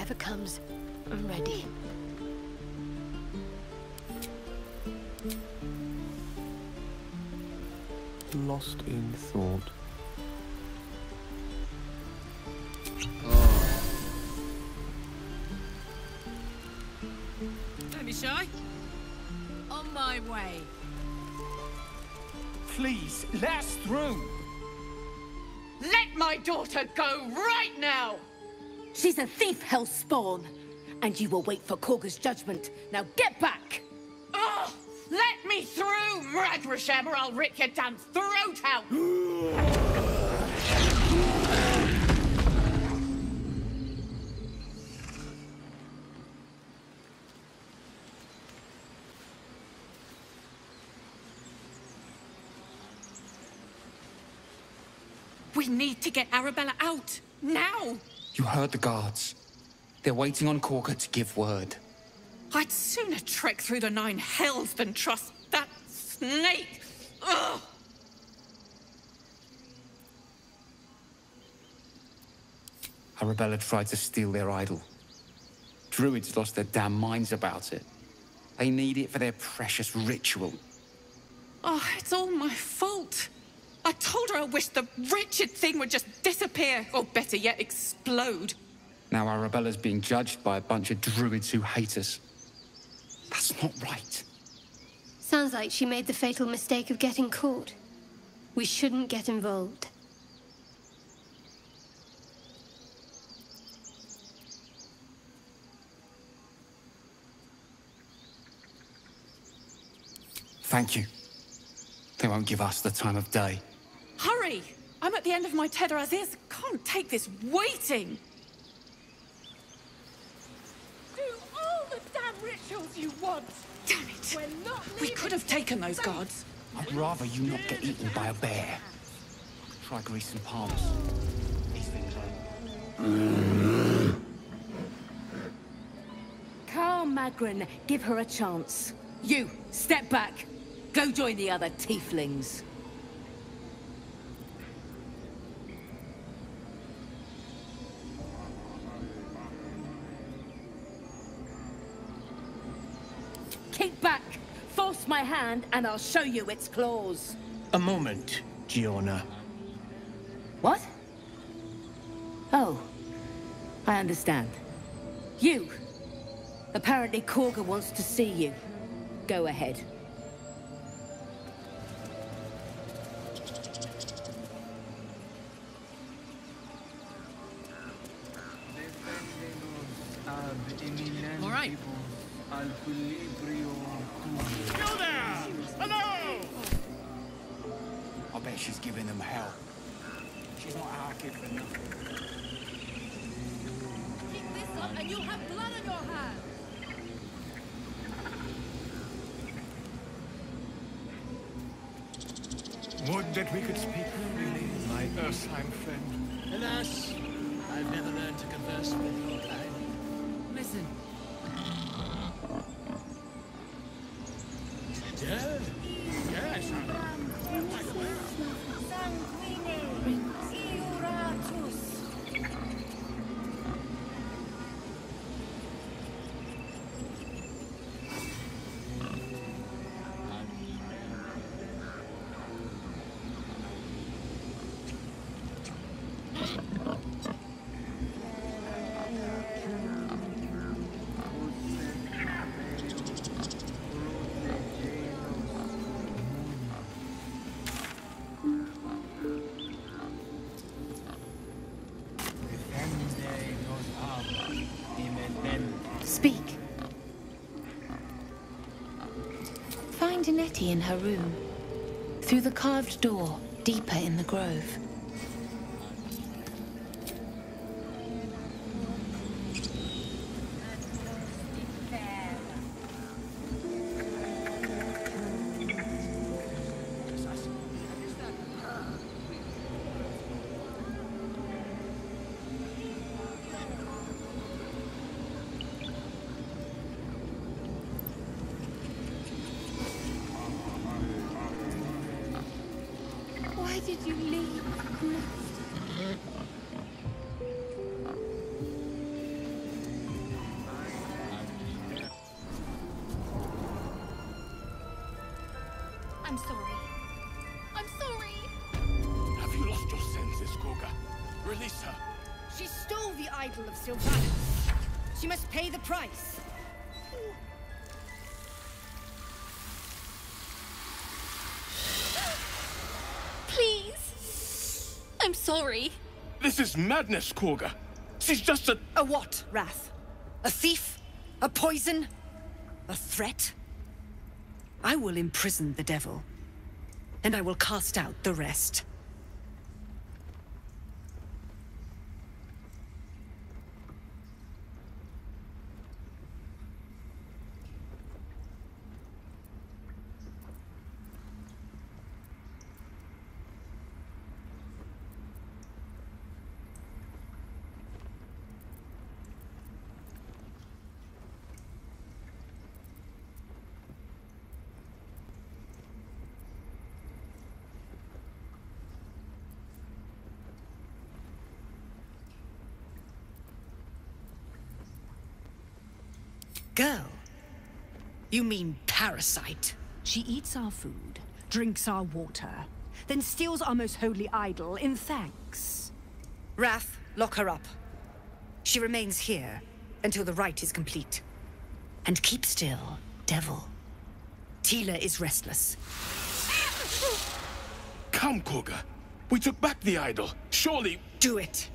Whatever comes, I'm ready. Lost in thought. Don't be shy. On my way. Please, let us through. Let my daughter go right now! She's a thief, hellspawn. And you will wait for Korga's judgment. Now get back! Oh, let me through, Razрешem, or I'll rip your damn throat out! We need to get Arabella out, now! You heard the guards. They're waiting on Korga to give word. I'd sooner trek through the 9 hells than trust that snake! Ugh! Arabella tried to steal their idol. Druids lost their damn minds about it. They need it for their precious ritual. Oh, it's all my fault. I told her I wished the wretched thing would just disappear, or better yet, explode. Now Arabella's being judged by a bunch of druids who hate us. That's not right. Sounds like she made the fatal mistake of getting caught. We shouldn't get involved. Thank you. They won't give us the time of day. Hurry! I'm at the end of my tether as is. Can't take this waiting. Do all the damn rituals you want! Damn it! We're not We could have taken those guards. I'd rather you not get eaten by a bear. Try greasing palms. These things are... Calm, Magrin. Give her a chance. You, step back. Go join the other tieflings. Keep back. Force my hand and I'll show you its claws. A moment, Giona. What? Oh. I understand. You. Apparently Korga wants to see you. Go ahead. All right. Go there! Hello! I bet she's giving them hell. She's not our kid for nothing. Keep this up and you'll have blood on your hands. Would that we could speak freely, my Ursheim friend. Alas, I've never learned to converse with your kind. Listen. Dead? Yes. Speak. Find Nettie in her room. Through the carved door, deeper in the grove. Why did you leave? I'm sorry. I'm sorry. Have you lost your senses, Gorga? Release her. She stole the idol of Sylvanas. She must pay the price. Please. I'm sorry. This is madness, Gorga. She's just a... A what, Wrath? A thief? A poison? A threat? I will imprison the devil, and I will cast out the rest. Girl? You mean parasite? She eats our food, drinks our water, then steals our most holy idol in thanks. Wrath, lock her up. She remains here until the rite is complete. And keep still, devil. Tila is restless. Come, Gorga. We took back the idol. Surely... Do it.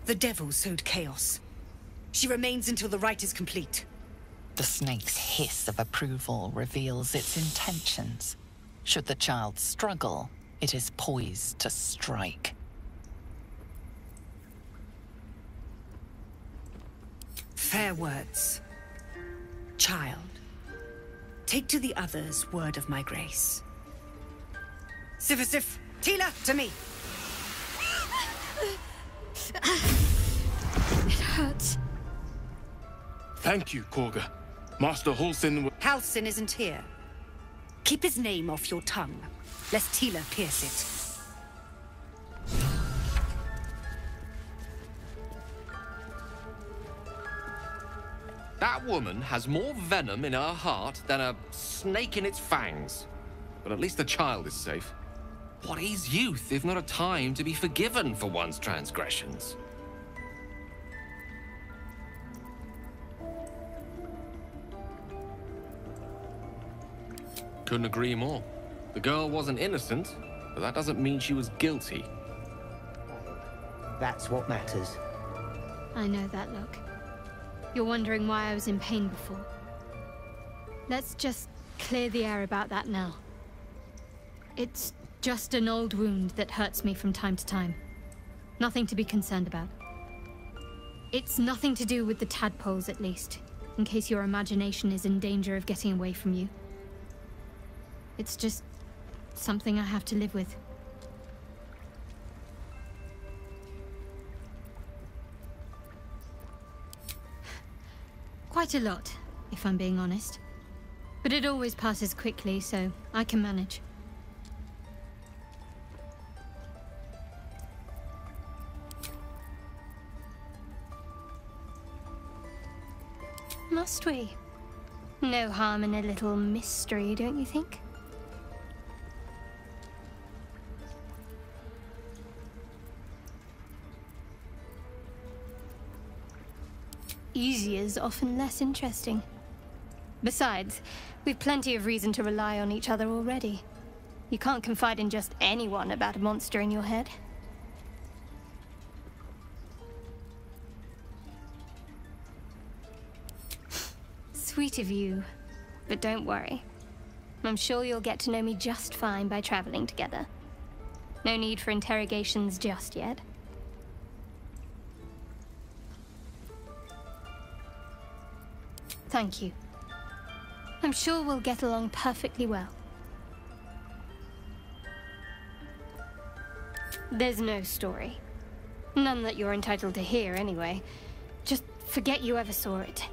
The devil sowed chaos. She remains until the rite is complete. The snake's hiss of approval reveals its intentions. Should the child struggle, it is poised to strike. Fair words. Child, take to the others word of my grace. Sifasif, Tila, to me! It hurts. Thank you, Gorga. Master Halsin... Halsin isn't here. Keep his name off your tongue, lest Tila pierce it. That woman has more venom in her heart than a snake in its fangs. But at least the child is safe. What is youth if not a time to be forgiven for one's transgressions? Couldn't agree more. The girl wasn't innocent, but that doesn't mean she was guilty. That's what matters. I know that look. You're wondering why I was in pain before. Let's just clear the air about that now. It's just an old wound that hurts me from time to time. Nothing to be concerned about. It's nothing to do with the tadpoles, at least, in case your imagination is in danger of getting away from you. It's just something I have to live with. Quite a lot, if I'm being honest. But it always passes quickly, so I can manage. Must we? No harm in a little mystery, don't you think? Easier's often less interesting. Besides, we've plenty of reason to rely on each other already. You can't confide in just anyone about a monster in your head. Sweet of you, but don't worry. I'm sure you'll get to know me just fine by traveling together. No need for interrogations just yet. Thank you. I'm sure we'll get along perfectly well. There's no story. None that you're entitled to hear, anyway. Just forget you ever saw it.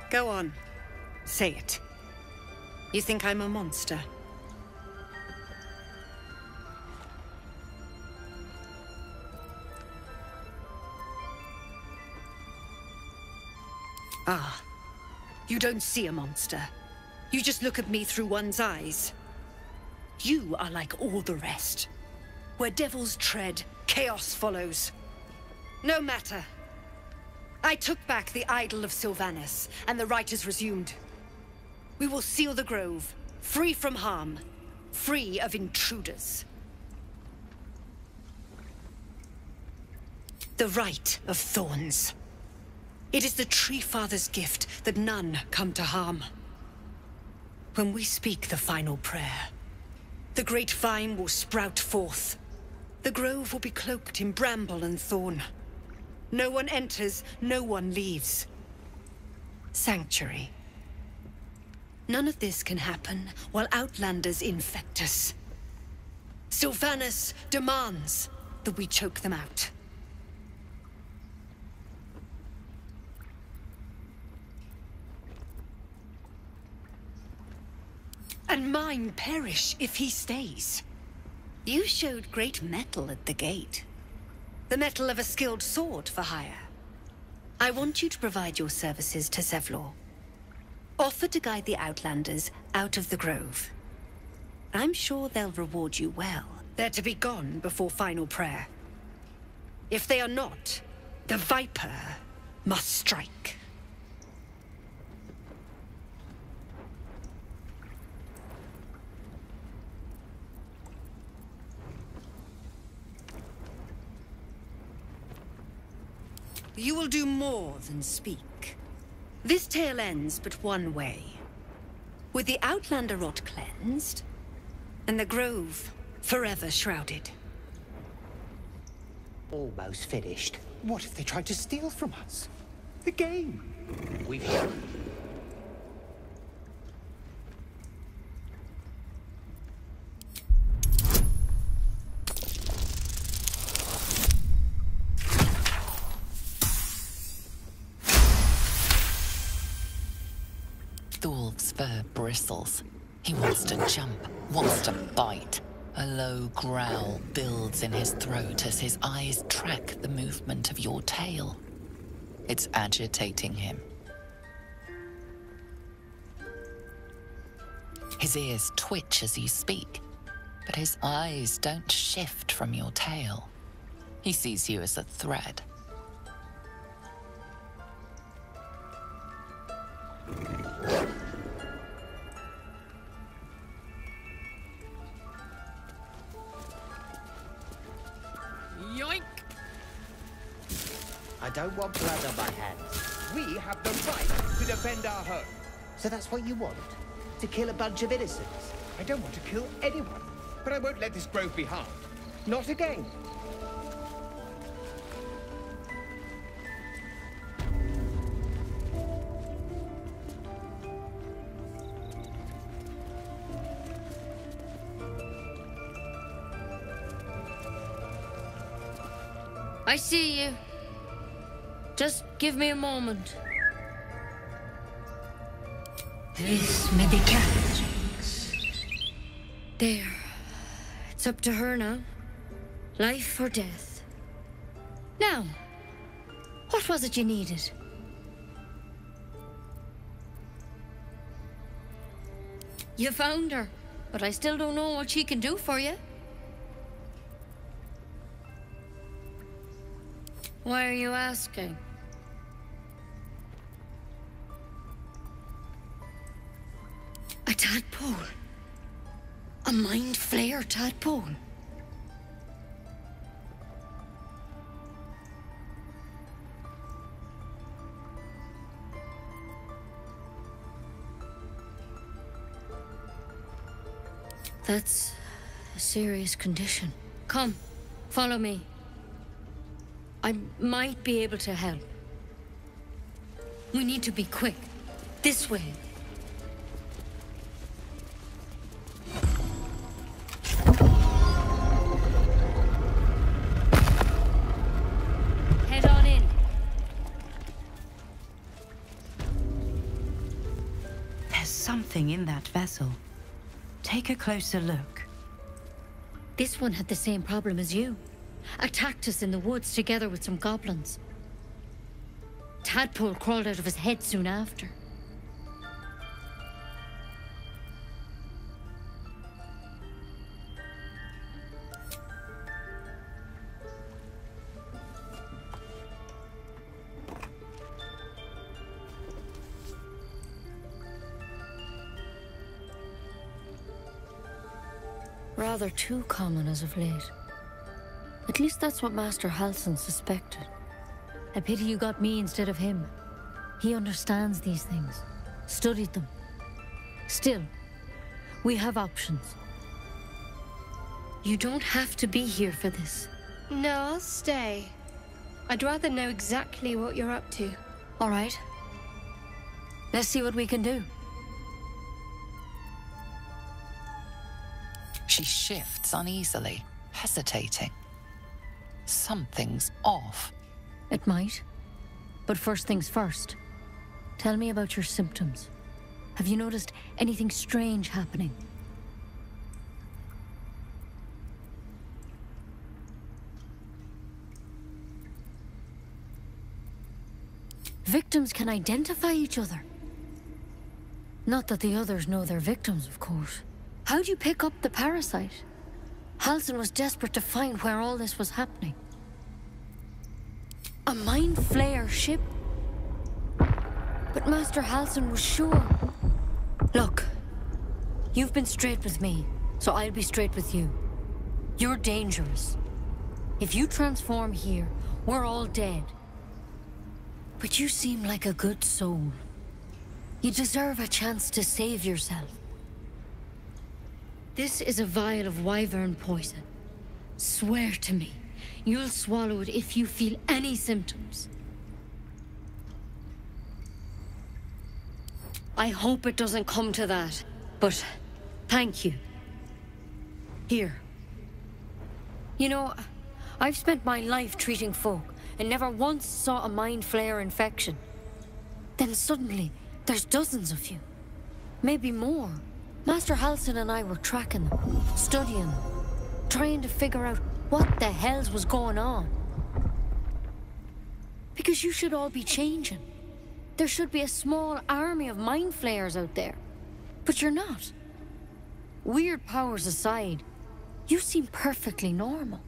Go on. Say it. You think I'm a monster? Ah. You don't see a monster. You just look at me through one's eyes. You are like all the rest. Where devils tread, chaos follows. No matter. I took back the idol of Sylvanus, and the rite is resumed. We will seal the grove, free from harm, free of intruders. The rite of thorns. It is the Tree Father's gift that none come to harm. When we speak the final prayer, the great vine will sprout forth. The grove will be cloaked in bramble and thorn. No one enters, no one leaves. Sanctuary. None of this can happen while Outlanders infect us. Sylvanus demands that we choke them out. And mine perish if he stays. You showed great mettle at the gate. The mettle of a skilled sword for hire. I want you to provide your services to Zevlor. Offer to guide the Outlanders out of the grove. I'm sure they'll reward you well. They're to be gone before final prayer. If they are not, the Viper must strike. You will do more than speak. This tale ends but one way. With the Outlander rot cleansed, and the grove forever shrouded. Almost finished. What if they tried to steal from us? The game. We've... Thorv's fur bristles. He wants to jump, wants to bite. A low growl builds in his throat as his eyes track the movement of your tail. It's agitating him. His ears twitch as you speak, but his eyes don't shift from your tail. He sees you as a threat. Yoink! I don't want blood on my hands. We have the right to defend our home. So that's what you want? To kill a bunch of innocents? I don't want to kill anyone, but I won't let this grove be harmed. Not again. I see you. Just give me a moment. This medicament. There. It's up to her now. Life or death. Now, what was it you needed? You found her, but I still don't know what she can do for you. Why are you asking? A tadpole. A mind flayer tadpole. That's a serious condition. Come, follow me. I might be able to help. We need to be quick. This way. Head on in. There's something in that vessel. Take a closer look. This one had the same problem as you. Attacked us in the woods together with some goblins. Tadpole crawled out of his head soon after. Rather too common as of late. At least that's what Master Halsin suspected. A pity you got me instead of him. He understands these things, studied them. Still, we have options. You don't have to be here for this. No, I'll stay. I'd rather know exactly what you're up to. All right. Let's see what we can do. She shifts uneasily, hesitating. Something's off. It might. But first things first. Tell me about your symptoms. Have you noticed anything strange happening? Victims can identify each other. Not that the others know they're victims, of course. How'd you pick up the parasite? Halsin was desperate to find where all this was happening. A Mind Flayer ship? But Master Halsin was sure. Look, you've been straight with me, so I'll be straight with you. You're dangerous. If you transform here, we're all dead. But you seem like a good soul. You deserve a chance to save yourself. This is a vial of wyvern poison. Swear to me, you'll swallow it if you feel any symptoms. I hope it doesn't come to that, but thank you. Here. You know, I've spent my life treating folk and never once saw a Mind Flayer infection. Then suddenly, there's dozens of you. Maybe more. Master Halsin and I were tracking them, studying them, trying to figure out what the hells was going on. Because you should all be changing. There should be a small army of Mind Flayers out there. But you're not. Weird powers aside, you seem perfectly normal.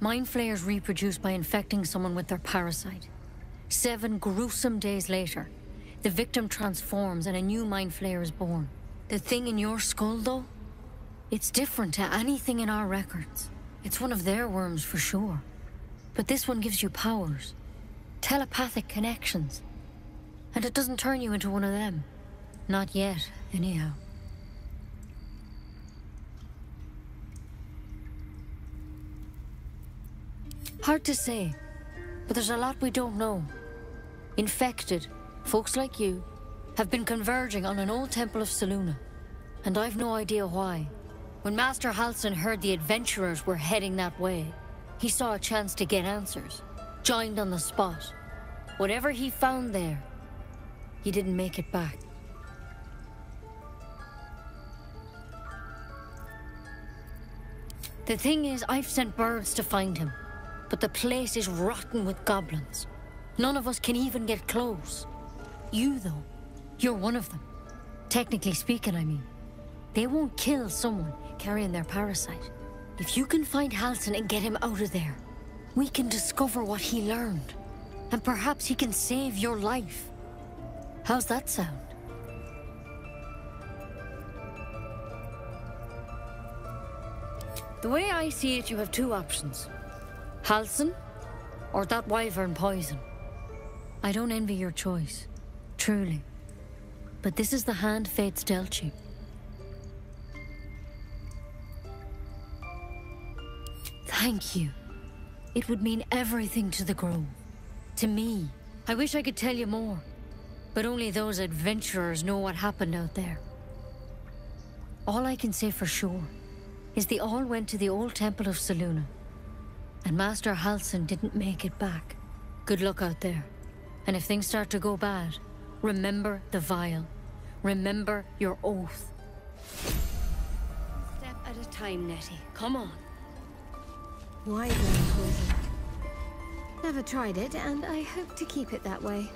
Mind Flayers reproduce by infecting someone with their parasite. 7 gruesome days later, the victim transforms and a new Mind Flayer is born. The thing in your skull, though? It's different to anything in our records. It's one of their worms for sure. But this one gives you powers. Telepathic connections. And it doesn't turn you into one of them. Not yet, anyhow. Hard to say, but there's a lot we don't know. Infected, folks like you, have been converging on an old temple of Selûne, and I've no idea why. When Master Halsin heard the adventurers were heading that way, he saw a chance to get answers, joined on the spot. Whatever he found there, he didn't make it back. The thing is, I've sent birds to find him. But the place is rotten with goblins. None of us can even get close. You, though, you're one of them. Technically speaking, I mean. They won't kill someone carrying their parasite. If you can find Halsin and get him out of there, we can discover what he learned. And perhaps he can save your life. How's that sound? The way I see it, you have 2 options. Halsin, or that wyvern poison. I don't envy your choice, truly. But this is the hand fate's dealt you. Thank you. It would mean everything to the Grove. To me. I wish I could tell you more, but only those adventurers know what happened out there. All I can say for sure is they all went to the old temple of Selûne, and Master Halsin didn't make it back. Good luck out there. And if things start to go bad, remember the vial. Remember your oath. Step at a time, Nettie. Come on. Wyvern poison. Never tried it, and I hope to keep it that way.